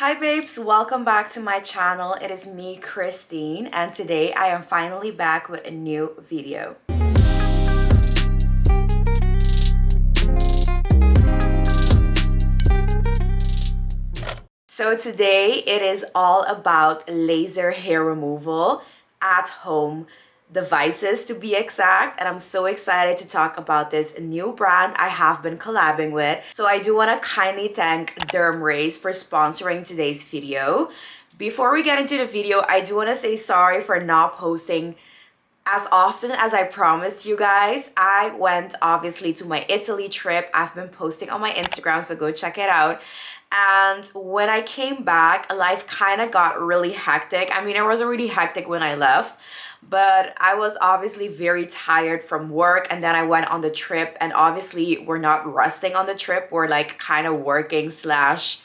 Hi babes, welcome back to my channel. It is me, Christine, and today I am finally back with a new video. So today it is all about laser hair removal at home devices to be exact, and I'm so excited to talk about this new brand I have been collabing with. So I do want to kindly thank DermRays for sponsoring today's video. Before we get into the video, I do want to say sorry for not posting as often as I promised you guys. I went obviously to my Italy trip. I've been posting on my Instagram, so go check it out. And when I came back, life kind of got really hectic. I mean, it was already hectic when I left, but I was obviously very tired from work, and then I went on the trip, and obviously we're not resting on the trip. We're like kind of working slash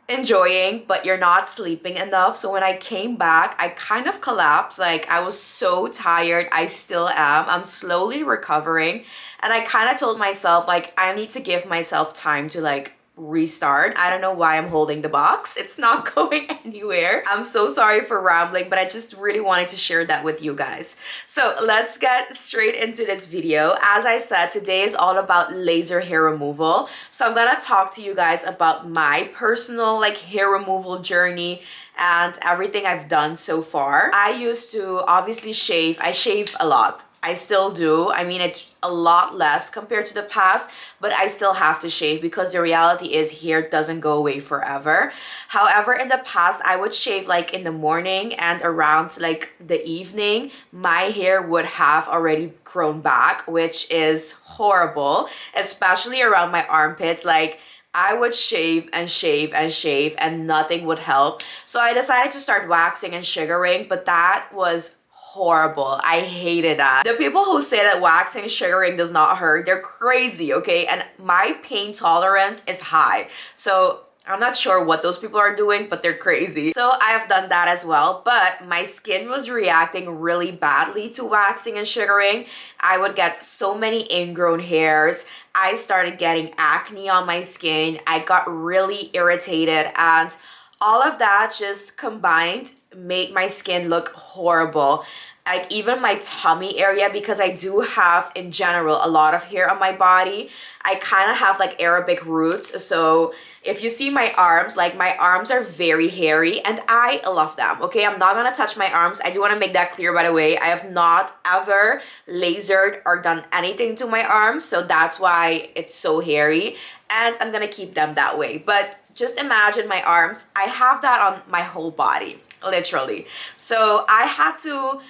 enjoying, but you're not sleeping enough. So when I came back, I kind of collapsed. Like, I was so tired. I still am. I'm slowly recovering, and I kind of told myself like I need to give myself time to like restart. I don't know why I'm holding the box. It's not going anywhere. I'm so sorry for rambling, but I just really wanted to share that with you guys. So let's get straight into this video. As I said, today is all about laser hair removal. So I'm gonna talk to you guys about my personal like hair removal journey and everything I've done so far. I used to obviously shave. I shave a lot. I still do. I mean, it's a lot less compared to the past, but I still have to shave because the reality is hair doesn't go away forever. However, in the past, I would shave like in the morning, and around like the evening, my hair would have already grown back, which is horrible, especially around my armpits. Like, I would shave and shave and shave and nothing would help. So I decided to start waxing and sugaring, but that was horrible. I hated that. The people who say that waxing and sugaring does not hurt, they're crazy, okay? And my pain tolerance is high. So I'm not sure what those people are doing, but they're crazy. So I have done that as well, but my skin was reacting really badly to waxing and sugaring. I would get so many ingrown hairs. I started getting acne on my skin. I got really irritated, and all of that just combined made my skin look horrible. Like, even my tummy area, because I do have in general a lot of hair on my body. I kind of have like Arabic roots, so if you see my arms, like my arms are very hairy and I love them, okay? I'm not gonna touch my arms. I do want to make that clear, by the way. I have not ever lasered or done anything to my arms, so that's why it's so hairy, and I'm gonna keep them that way. But just imagine my arms. I have that on my whole body, literally. So I had to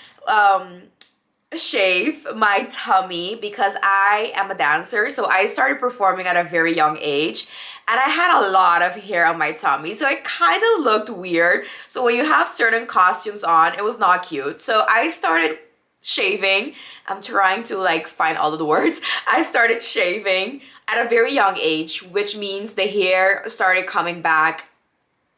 shave my tummy because I am a dancer. So I started performing at a very young age, and I had a lot of hair on my tummy. So it kind of looked weird. So when you have certain costumes on, it was not cute. So I started shaving. I'm trying to like find all of the words. I started shaving at a very young age, which means the hair started coming back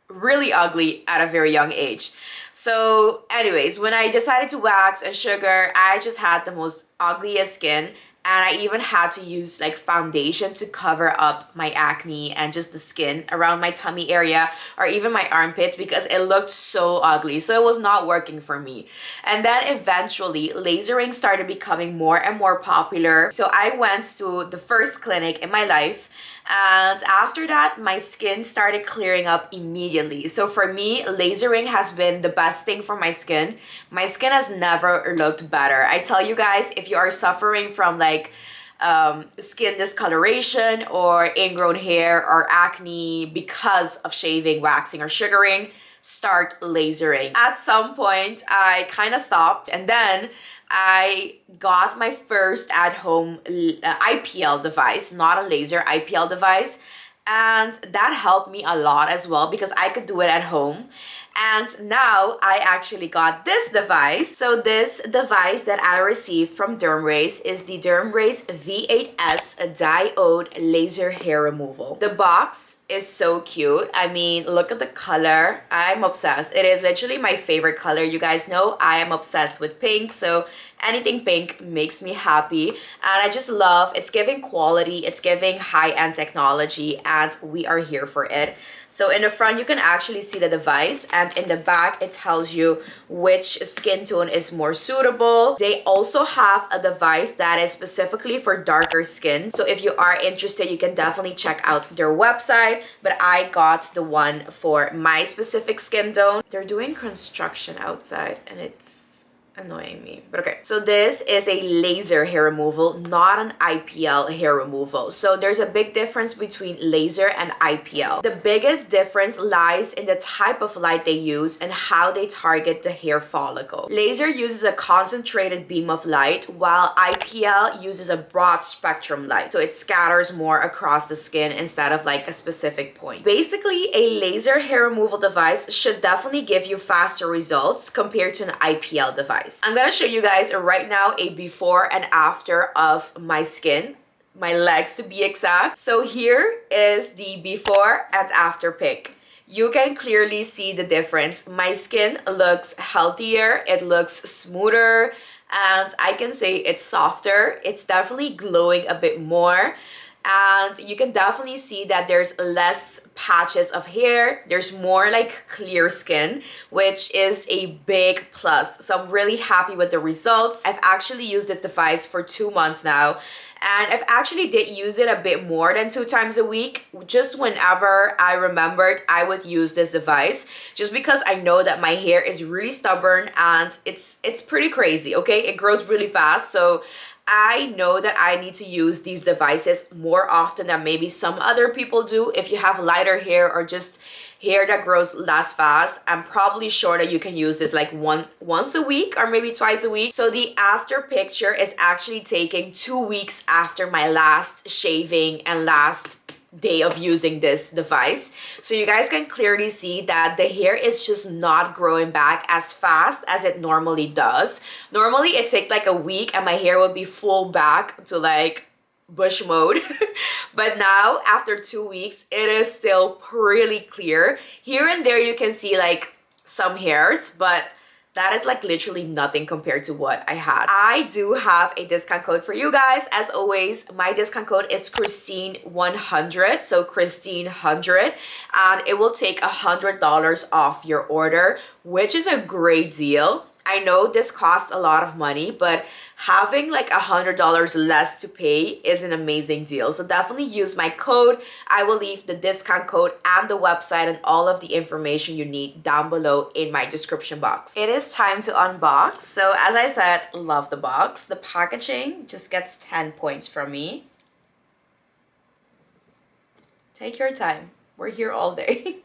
really ugly at a very young age. So anyways, when I decided to wax and sugar, I just had the most ugliest skin, and I even had to use like foundation to cover up my acne and just the skin around my tummy area or even my armpits, because it looked so ugly. So it was not working for me. And then eventually lasering started becoming more and more popular. So I went to the first clinic in my life, and after that my skin started clearing up immediately. So for me, lasering has been the best thing for my skin. My skin has never looked better. I tell you guys, if you are suffering from like skin discoloration or ingrown hair or acne because of shaving, waxing, or sugaring, start lasering. At some point I kind of stopped, and then I got my first at-home IPL device, not a laser, IPL device, and that helped me a lot as well because I could do it at home. And now I actually got this device. So this device that I received from DermRays is the DermRays V8S diode laser hair removal. The box is so cute. I mean, look at the color. I'm obsessed. It is literally my favorite color. You guys know I am obsessed with pink, so anything pink makes me happy. And I just love, it's giving quality, it's giving high-end technology, and we are here for it. So in the front, you can actually see the device, and in the back, it tells you which skin tone is more suitable. They also have a device that is specifically for darker skin. So if you are interested, you can definitely check out their website, but I got the one for my specific skin tone. They're doing construction outside and it's annoying me, but okay. So this is a laser hair removal, not an IPL hair removal. So there's a big difference between laser and IPL. The biggest difference lies in the type of light they use and how they target the hair follicle. Laser uses a concentrated beam of light, while IPL uses a broad spectrum light. So it scatters more across the skin instead of like a specific point. Basically, a laser hair removal device should definitely give you faster results compared to an IPL device. I'm gonna show you guys right now a before and after of my skin, my legs to be exact. So here is the before and after pic. You can clearly see the difference. My skin looks healthier, it looks smoother, and I can say it's softer. It's definitely glowing a bit more. And you can definitely see that there's less patches of hair. There's more like clear skin, which is a big plus. So I'm really happy with the results. I've actually used this device for 2 months now, and I've actually did use it a bit more than 2 times a week. Just whenever I remembered, I would use this device, just because I know that my hair is really stubborn and it's pretty crazy, okay? It grows really fast, so I know that I need to use these devices more often than maybe some other people do. If you have lighter hair or just hair that grows less fast, I'm probably sure that you can use this like once a week or maybe twice a week. So the after picture is actually taken 2 weeks after my last shaving and last day of using this device. So you guys can clearly see that the hair is just not growing back as fast as it normally does. Normally it takes like a week and my hair would be full back to like bush mode. But now after 2 weeks, it is still really clear. Here and there you can see like some hairs, but that is like literally nothing compared to what I had. I do have a discount code for you guys. As always, my discount code is Christine100, so Christine100, and it will take $100 off your order, which is a great deal. I know this costs a lot of money, but having like $100 less to pay is an amazing deal. So definitely use my code. I will leave the discount code and the website and all of the information you need down below in my description box. It is time to unbox. So as I said, love the box. The packaging just gets 10 points from me. Take your time. We're here all day.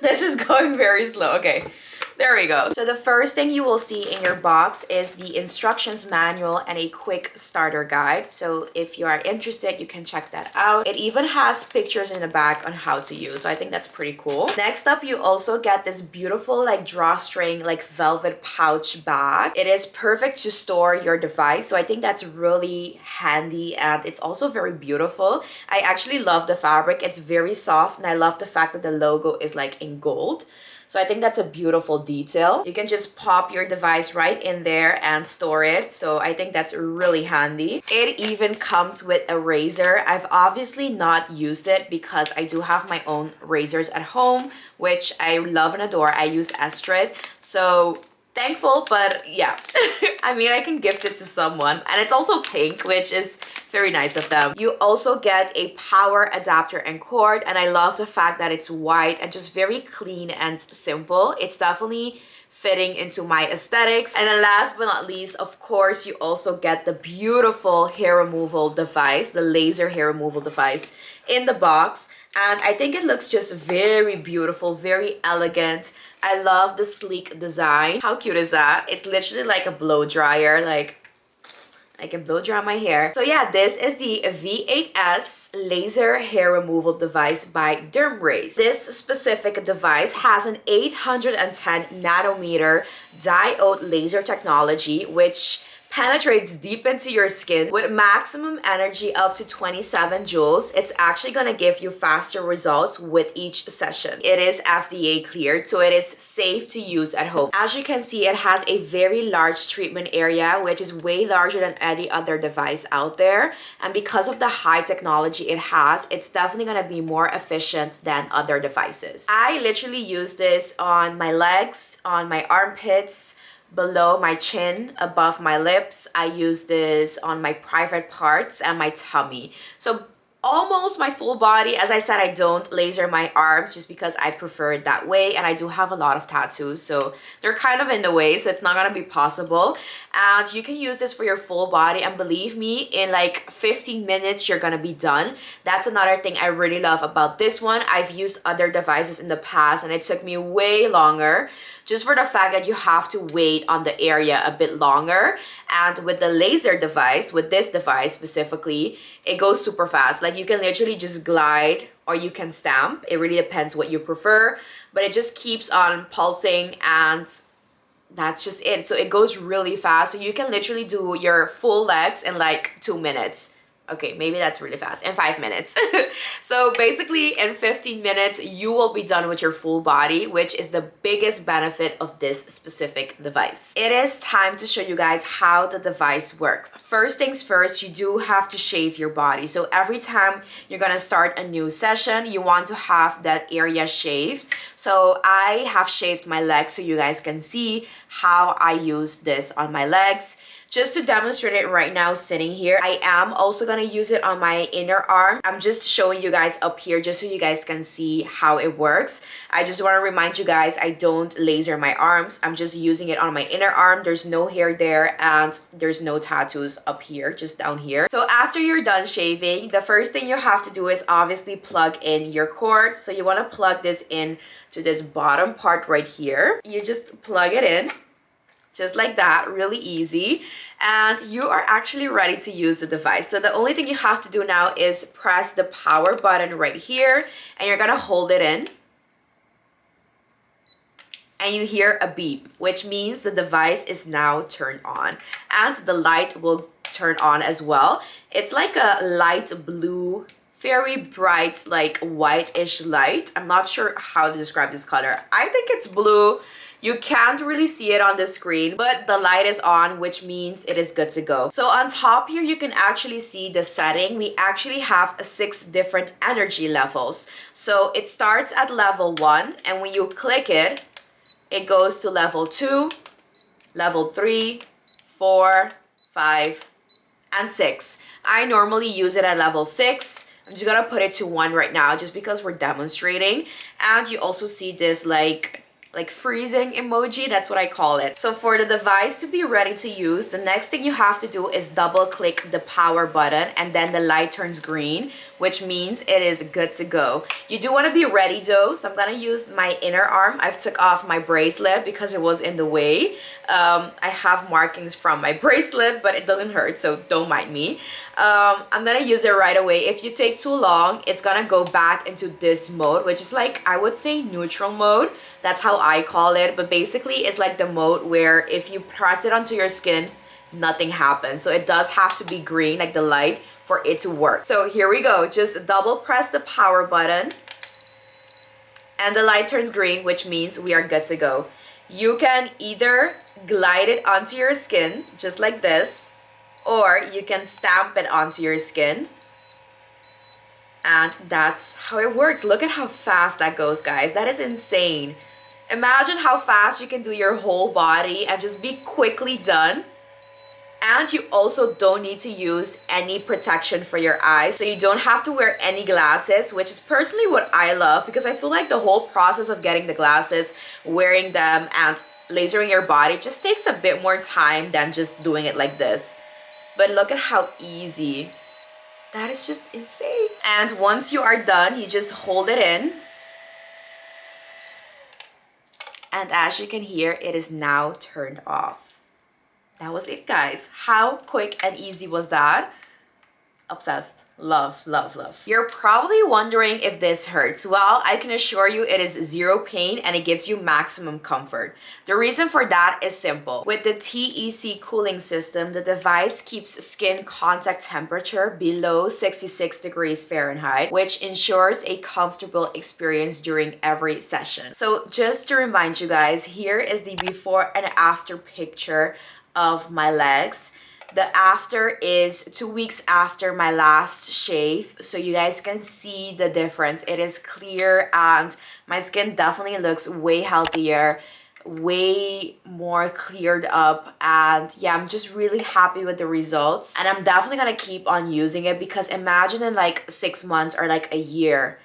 This is going very slow. Okay. There we go. So the first thing you will see in your box is the instructions manual and a quick starter guide. So if you are interested, you can check that out. It even has pictures in the back on how to use. So I think that's pretty cool. Next up, you also get this beautiful like drawstring, like velvet pouch bag. It is perfect to store your device. So I think that's really handy, and it's also very beautiful. I actually love the fabric. It's very soft, and I love the fact that the logo is like in gold. So I think that's a beautiful detail. You can just pop your device right in there and store it. So I think that's really handy. It even comes with a razor. I've obviously not used it because I do have my own razors at home, which I love and adore. I use Estrid. So thankful, but yeah. I mean, I can gift it to someone. And it's also pink, which is very nice of them. You also get a power adapter and cord, and I love the fact that it's white and just very clean and simple. It's definitely fitting into my aesthetics. And then last but not least, of course, you also get the beautiful hair removal device, the laser hair removal device in the box. And I think it looks just very beautiful, very elegant. I love the sleek design. How cute is that? It's literally like a blow dryer, like I can blow dry my hair. So yeah, this is the V8S laser hair removal device by DermRays. This specific device has an 810 nanometer diode laser technology, which penetrates deep into your skin with maximum energy up to 27 joules. It's actually gonna give you faster results with each session. It is FDA cleared, so it is safe to use at home. As you can see, it has a very large treatment area, which is way larger than any other device out there. And because of the high technology it has, it's definitely gonna be more efficient than other devices. I literally use this on my legs, on my armpits, below my chin, above my lips. I use this on my private parts and my tummy. So almost my full body. As I said, I don't laser my arms just because I prefer it that way, and I do have a lot of tattoos, so they're kind of in the way, so it's not gonna be possible. And you can use this for your full body, and believe me, in like 15 minutes you're gonna be done. That's another thing I really love about this one. I've used other devices in the past and it took me way longer, just for the fact that you have to wait on the area a bit longer. And with the laser device, with this device specifically, it goes super fast. Like, you can literally just glide or you can stamp. It really depends what you prefer, but it just keeps on pulsing, and that's just it. So it goes really fast. So you can literally do your full legs in like 2 minutes. Okay, maybe that's really fast, in 5 minutes. So basically in 15 minutes, you will be done with your full body, which is the biggest benefit of this specific device. It is time to show you guys how the device works. First things first, you do have to shave your body. So every time you're gonna start a new session, you want to have that area shaved. So I have shaved my legs so you guys can see how I use this on my legs. Just to demonstrate it right now sitting here, I am also gonna use it on my inner arm. I'm just showing you guys up here just so you guys can see how it works. I just wanna remind you guys, I don't laser my arms. I'm just using it on my inner arm. There's no hair there and there's no tattoos up here, just down here. So after you're done shaving, the first thing you have to do is obviously plug in your cord. So you wanna plug this in to this bottom part right here. You just plug it in. Just like that, really easy, and you are actually ready to use the device. So the only thing you have to do now is press the power button right here, and you're gonna hold it in, and you hear a beep, which means the device is now turned on, and the light will turn on as well. It's like a light blue, very bright, like whitish light. I'm not sure how to describe this color. I think it's blue. You can't really see it on the screen, but the light is on, which means it is good to go. So on top here, you can actually see the setting. We actually have 6 different energy levels. So it starts at level 1, and when you click it, it goes to level 2, level 3, 4, 5, and 6. I normally use it at level 6. I'm just gonna put it to 1 right now just because we're demonstrating. And you also see this like freezing emoji, that's what I call it. So for the device to be ready to use, the next thing you have to do is double click the power button, and then the light turns green, which means it is good to go. You do want to be ready though, so I'm gonna use my inner arm. I've took off my bracelet because it was in the way. I have markings from my bracelet, but it doesn't hurt, so don't mind me. I'm gonna use it right away. If you take too long, it's gonna go back into this mode, which is like, I would say neutral mode. That's how I call it, but basically it's like the mode where if you press it onto your skin, nothing happens. So it does have to be green, like the light, for it to work. So here we go. Just double press the power button and the light turns green, which means we are good to go. You can either glide it onto your skin, just like this, or you can stamp it onto your skin. And that's how it works. Look at how fast that goes, guys. That is insane. Imagine how fast you can do your whole body and just be quickly done. And you also don't need to use any protection for your eyes. So you don't have to wear any glasses, which is personally what I love, because I feel like the whole process of getting the glasses, wearing them, and lasering your body just takes a bit more time than just doing it like this. But look at how easy. That is just insane. And once you are done, you just hold it in. And as you can hear, it is now turned off. That was it, guys. How quick and easy was that? Obsessed. Love, love, love. You're probably wondering if this hurts. Well, I can assure you it is zero pain and it gives you maximum comfort. The reason for that is simple. With the TEC cooling system, the device keeps skin contact temperature below 66 degrees Fahrenheit, which ensures a comfortable experience during every session. So just to remind you guys, here is the before and after picture of my legs. The after is 2 weeks after my last shave, so you guys can see the difference. It is clear and my skin definitely looks way healthier, way more cleared up, and yeah, I'm just really happy with the results. And I'm definitely gonna keep on using it because imagine in like 6 months or like a year,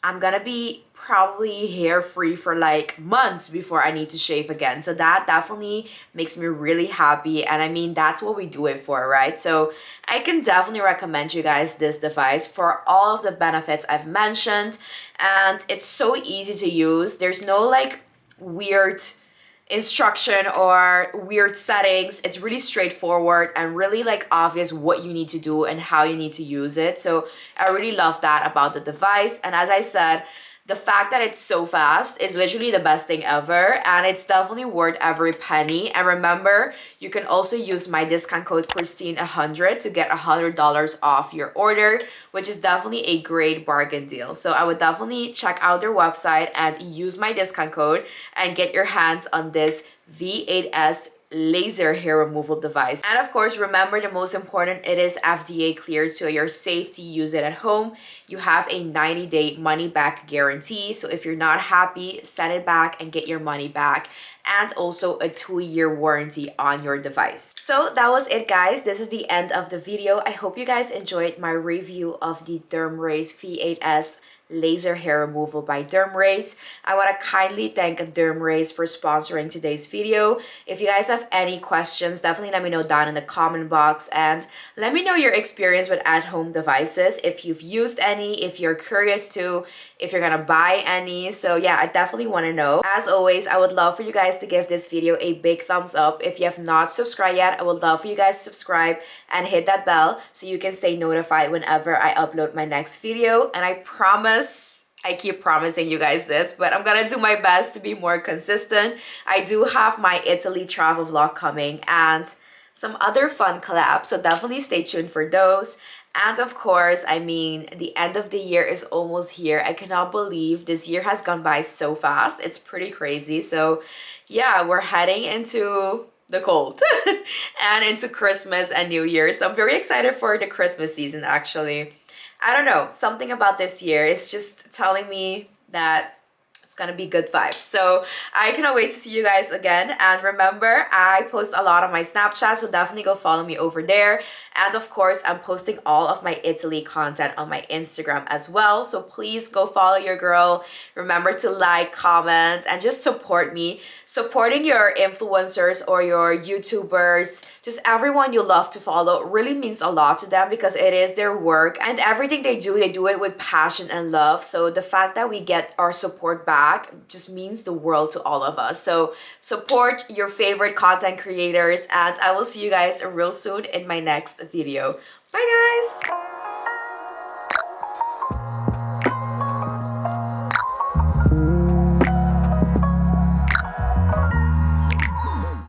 I'm gonna be probably hair free for like months before I need to shave again. So that definitely makes me really happy, and I mean that's what we do it for, right? So I can definitely recommend you guys this device for all of the benefits I've mentioned, and it's so easy to use. There's no like weird instruction or weird settings. It's really straightforward and really like obvious what you need to do and how you need to use it. So I really love that about the device. And as I said, the fact that it's so fast is literally the best thing ever, and it's definitely worth every penny. And remember, you can also use my discount code Christine100 to get $100 off your order, which is definitely a great bargain deal. So I would definitely check out their website and use my discount code and get your hands on this V8S laser hair removal device. And of course, remember the most important, it is FDA cleared, so you're safe to use it at home. You have a 90-day money back guarantee, so if you're not happy, send it back and get your money back, and also a 2-year warranty on your device. So that was it, guys. This is the end of the video. I hope you guys enjoyed my review of the DermRays V8S laser hair removal by DermRays. I want to kindly thank DermRays for sponsoring today's video. If you guys have any questions, definitely let me know down in the comment box, and let me know your experience with at-home devices, if you've used any, if you're curious to, if you're gonna buy any. So yeah, I definitely want to know. As always, I would love for you guys to give this video a big thumbs up. If you have not subscribed yet, I would love for you guys to subscribe and hit that bell so you can stay notified whenever I upload my next video. And I promise, I keep promising you guys this, but I'm gonna do my best to be more consistent. I do have my Italy travel vlog coming and some other fun collabs, so definitely stay tuned for those. And of course, I mean, the end of the year is almost here. I cannot believe this year has gone by so fast. It's pretty crazy. So yeah, we're heading into the cold and into Christmas and New Year. So I'm very excited for the Christmas season, actually. I don't know, something about this year is just telling me that it's gonna be good vibes. So I cannot wait to see you guys again. And remember, I post a lot on my Snapchat, so definitely go follow me over there. And of course, I'm posting all of my Italy content on my Instagram as well. So please go follow your girl. Remember to like, comment, and just support me. Supporting your influencers or your YouTubers, just everyone you love to follow, really means a lot to them because it is their work, and everything they do it with passion and love. So the fact that we get our support back just means the world to all of us. So support your favorite content creators, and I will see you guys real soon in my next video. Bye guys!